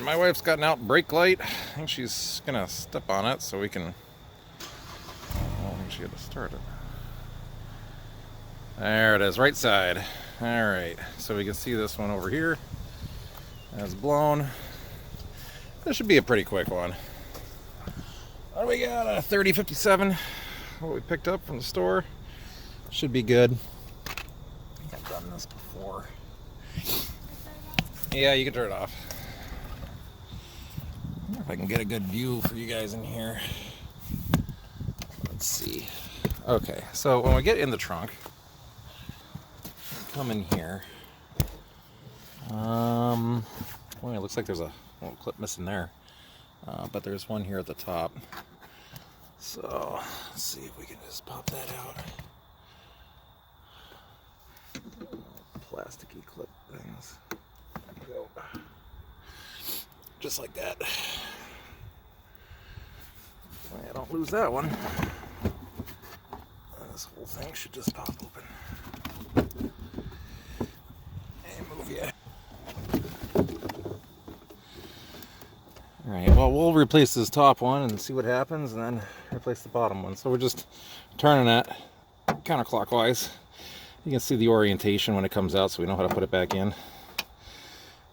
Alright, my wife's got an out brake light. I think she's gonna step on it so we can... I don't think she had to start it. There it is, right side. Alright, so we can see this one over here. That's blown. This should be a pretty quick one. What do we got? A 3057. What we picked up from the store. Should be good. I've done this before. Yeah, you can turn it off. I wonder if I can get a good view for you guys in here. Let's see. Okay, so when we get in the trunk, come in here. Well, it looks like there's a little clip missing there, but there's one here at the top. So let's see if we can just pop that out. Plasticky clip things. There we go. Just like that. I don't lose that one. This whole thing should just pop open. And move you. Alright, well, we'll replace this top one and see what happens, and then replace the bottom one. So we're just turning it counterclockwise. You can see the orientation when it comes out, so we know how to put it back in.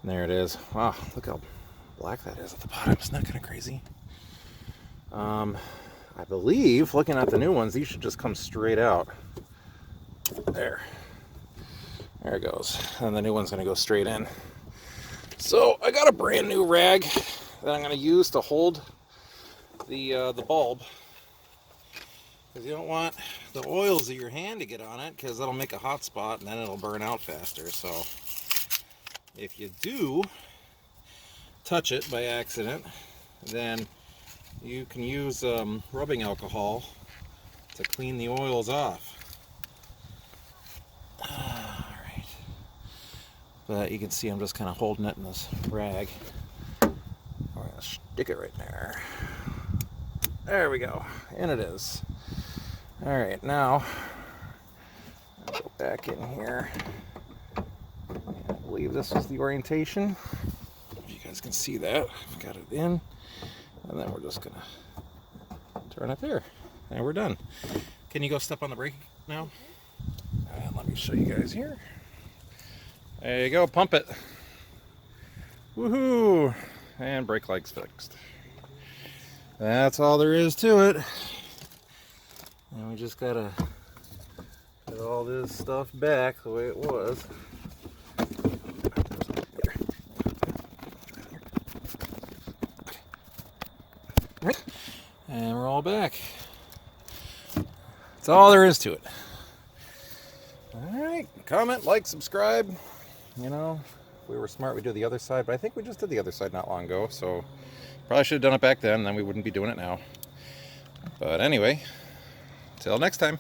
And there it is. Wow, look how black that is at the bottom. Isn't that kind of crazy? I believe, looking at the new ones, these should just come straight out. There. There it goes. And the new one's going to go straight in. So I got a brand new rag that I'm going to use to hold the bulb. Because you don't want the oils of your hand to get on it, because that'll make a hot spot and then it'll burn out faster. So if you do touch it by accident, then you can use rubbing alcohol to clean the oils off. Alright. But you can see I'm just kind of holding it in this rag. We're going to stick it right there. There we go. And it is. Alright, now I'll go back in here. I believe this is the orientation. If you guys can see that, I've got it in. And then we're just gonna turn it there. And we're done. Can you go step on the brake now? And let me show you guys here. There you go, pump it. Woohoo! And brake light's fixed. That's all there is to it. And we just gotta put all this stuff back the way it was. And we're all back. That's all there is to it. Alright, comment, like, subscribe. You know, if we were smart, we'd do the other side, but I think we just did the other side not long ago, so probably should have done it back then we wouldn't be doing it now. But anyway, till next time.